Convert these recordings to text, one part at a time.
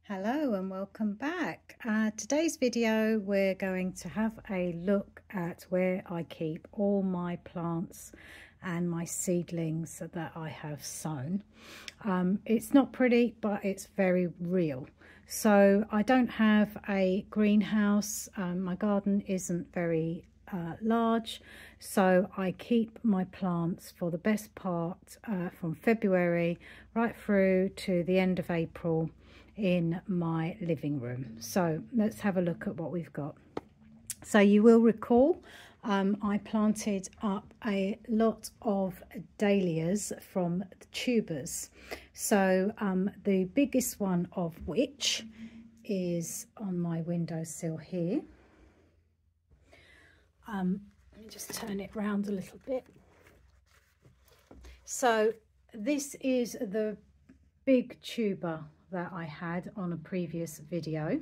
Hello and welcome back. Today's video we're going to have a look at where I keep all my plants and my seedlings that I have sown. It's not pretty, but it's very real. So I don't have a greenhouse. My garden isn't very large, so I keep my plants for the best part from February right through to the end of April in my living room. So let's have a look at what we've got. So you will recall I planted up a lot of dahlias from the tubers. So the biggest one of which is on my windowsill here. Let me just turn it round a little bit. So this is the big tuber that I had on a previous video,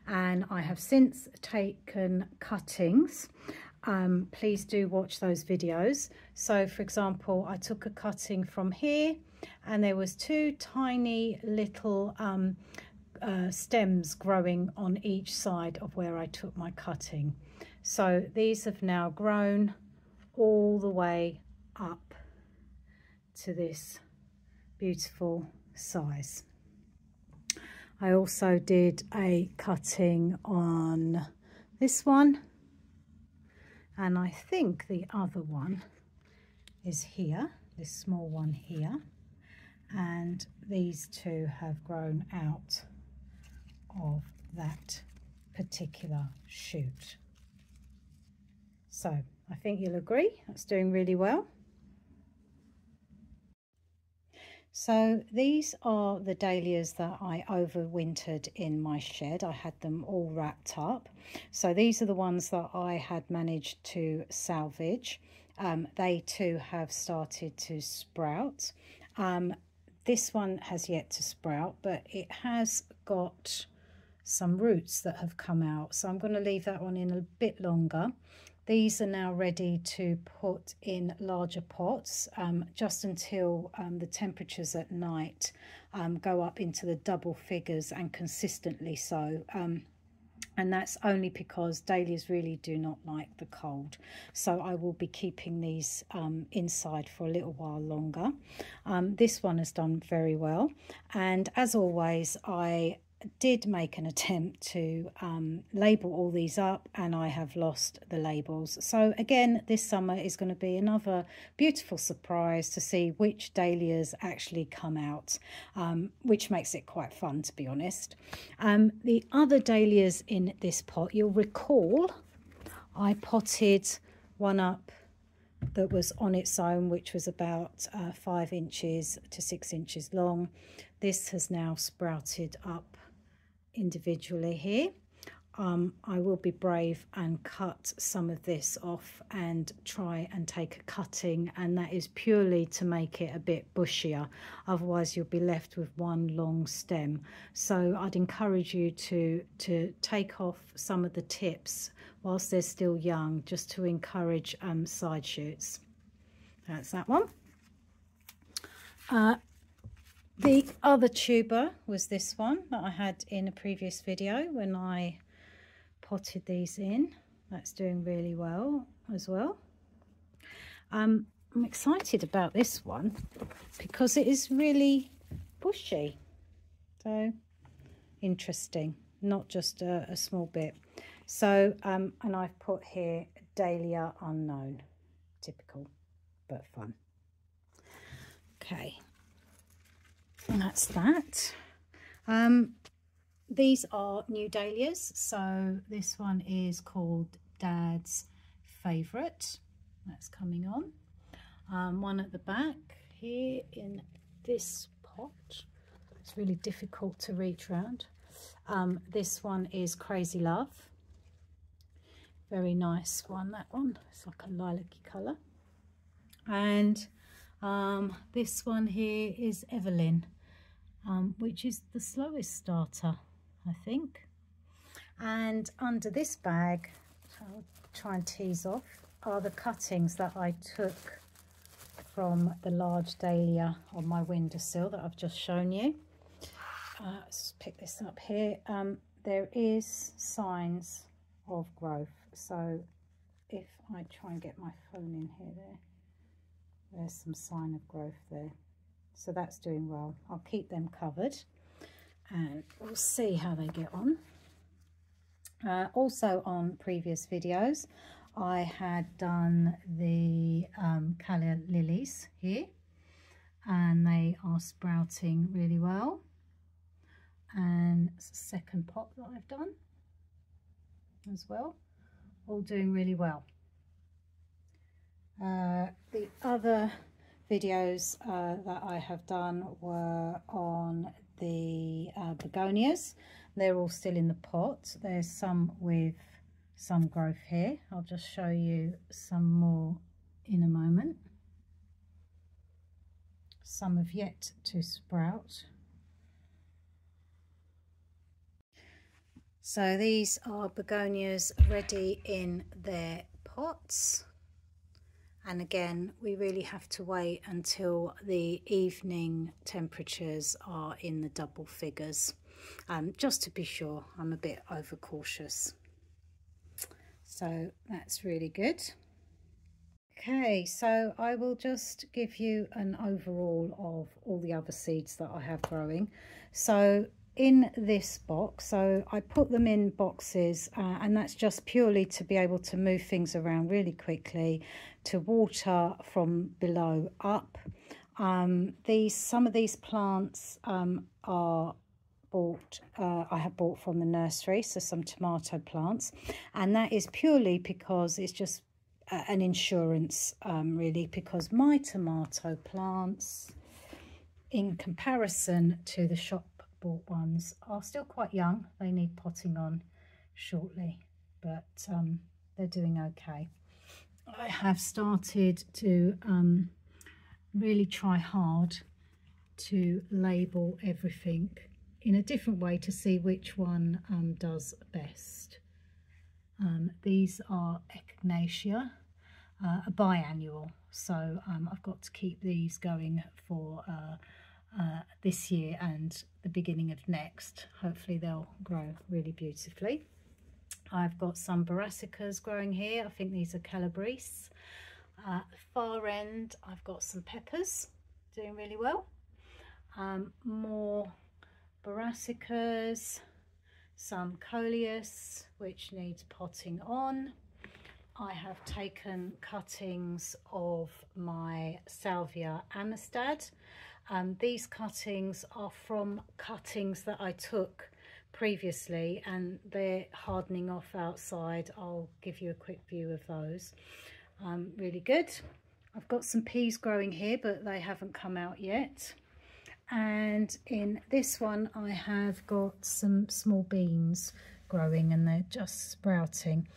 and I have since taken cuttings. Please do watch those videos. So for example, I took a cutting from here and there was two tiny little stems growing on each side of where I took my cutting. So these have now grown all the way up to this beautiful size. I also did a cutting on this one, and I think the other one is here, this small one here, and these two have grown out of that particular shoot. So I think you'll agree that's doing really well. So these are the dahlias that I overwintered in my shed. I had them all wrapped up. So these are the ones that I had managed to salvage. They too have started to sprout. This one has yet to sprout, but it has got some roots that have come out. So I'm going to leave that one in a bit longer. These are now ready to put in larger pots just until the temperatures at night go up into the double figures and consistently so. And that's only because dahlias really do not like the cold. So I will be keeping these inside for a little while longer. This one has done very well. And as always, I did make an attempt to label all these up, and I have lost the labels. So again, this summer is going to be another beautiful surprise to see which dahlias actually come out, which makes it quite fun, to be honest. The other dahlias in this pot, you'll recall I potted one up that was on its own, which was about 5 inches to 6 inches long. This has now sprouted up individually here. I will be brave and cut some of this off and try and take a cutting, and that is purely to make it a bit bushier, otherwise you'll be left with one long stem. So I'd encourage you to take off some of the tips whilst they're still young, just to encourage side shoots. That's that one. The other tuber was this one that I had in a previous video when I potted these in. That's doing really well as well. I'm excited about this one because it is really bushy. So interesting, not just a small bit. So, and I've put here Dahlia Unknown. Typical, but fun. Okay. And that's that. These are new dahlias. So this one is called Dad's Favourite. That's coming on. One at the back here in this pot. It's really difficult to reach around. This one is Crazy Love. Very nice one, that one. It's like a lilac-y colour. And this one here is Evelyn, which is the slowest starter, I think. And under this bag, I'll try and tease off, are the cuttings that I took from the large dahlia on my windowsill that I've just shown you. let's pick this up here. There is signs of growth. So if I try and get my phone in here, there's some sign of growth there. So that's doing well. I'll keep them covered and we'll see how they get on. Also on previous videos, I had done the Canna Lilies here, and they are sprouting really well. And it's the second pot that I've done as well, all doing really well. The other videos that I have done were on the begonias. They're all still in the pot. There's some with some growth here. I'll just show you some more in a moment. Some have yet to sprout. So these are begonias ready in their pots. And again, we really have to wait until the evening temperatures are in the double figures. Just to be sure. I'm a bit overcautious. So that's really good. Okay, so I will just give you an overall of all the other seeds that I have growing. So in this box, so I put them in boxes and that's just purely to be able to move things around really quickly, to water from below up. Some of these plants are bought, I have bought from the nursery, so some tomato plants, and that is purely because it's just an insurance really, because my tomato plants in comparison to the shop bought ones are still quite young. They need potting on shortly, but they're doing okay. I have started to really try hard to label everything in a different way to see which one does best. These are Echinacea, a biannual, so I've got to keep these going for this year and the beginning of next. Hopefully they'll grow really beautifully. I've got some brassicas growing here. I think these are Calabrese. Far end, I've got some peppers doing really well. More brassicas, some coleus which needs potting on. I have taken cuttings of my Salvia Amistad. These cuttings are from cuttings that I took previously and they're hardening off outside. I'll give you a quick view of those. Really good. I've got some peas growing here, but they haven't come out yet. And in this one I have got some small beans growing and they're just sprouting.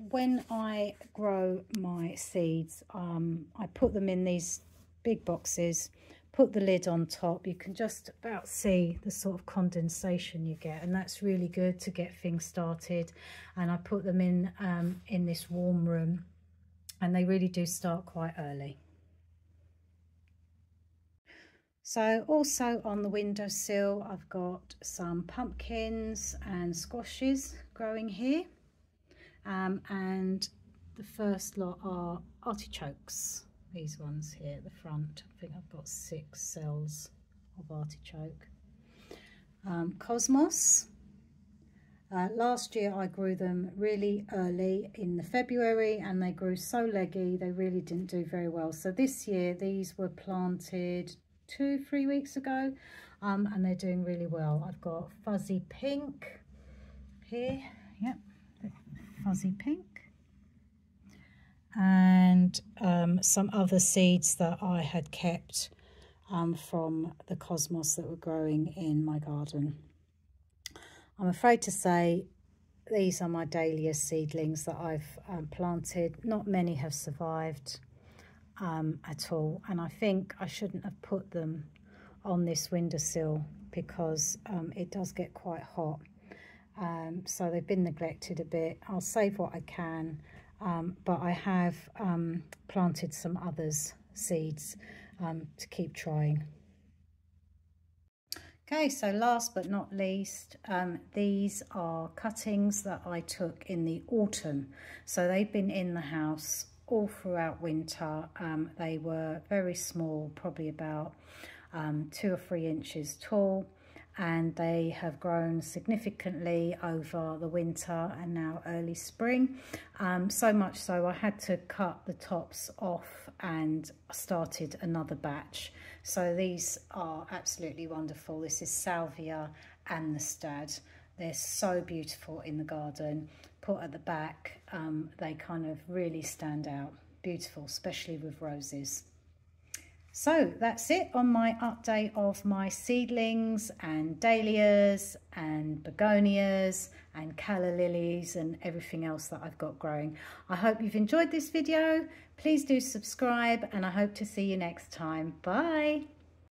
When I grow my seeds, I put them in these big boxes, put the lid on top. You can just about see the sort of condensation you get, and that's really good to get things started. And I put them in this warm room, and they really do start quite early. So also on the windowsill I've got some pumpkins and squashes growing here, and the first lot are artichokes, these ones here at the front. I think I've got 6 cells of artichoke. Cosmos, last year I grew them really early in the February and they grew so leggy they really didn't do very well. So this year these were planted 2-3 weeks ago, and they're doing really well. I've got fuzzy pink here, yep, fuzzy pink, and some other seeds that I had kept from the cosmos that were growing in my garden. I'm afraid to say these are my Dahlia seedlings that I've planted. Not many have survived at all, and I think I shouldn't have put them on this windowsill because it does get quite hot, so they've been neglected a bit. I'll save what I can, but I have planted some others seeds to keep trying. Okay, so last but not least, these are cuttings that I took in the autumn. So they've been in the house all throughout winter. They were very small, probably about 2 or 3 inches tall, and they have grown significantly over the winter and now early spring. So much so I had to cut the tops off and started another batch. So these are absolutely wonderful. This is Salvia and the Stad. They're so beautiful in the garden. Put at the back, they kind of really stand out. Beautiful, especially with roses. So that's it on my update of my seedlings and dahlias and begonias and calla lilies and everything else that I've got growing. I hope you've enjoyed this video. Please do subscribe, and I hope to see you next time. Bye.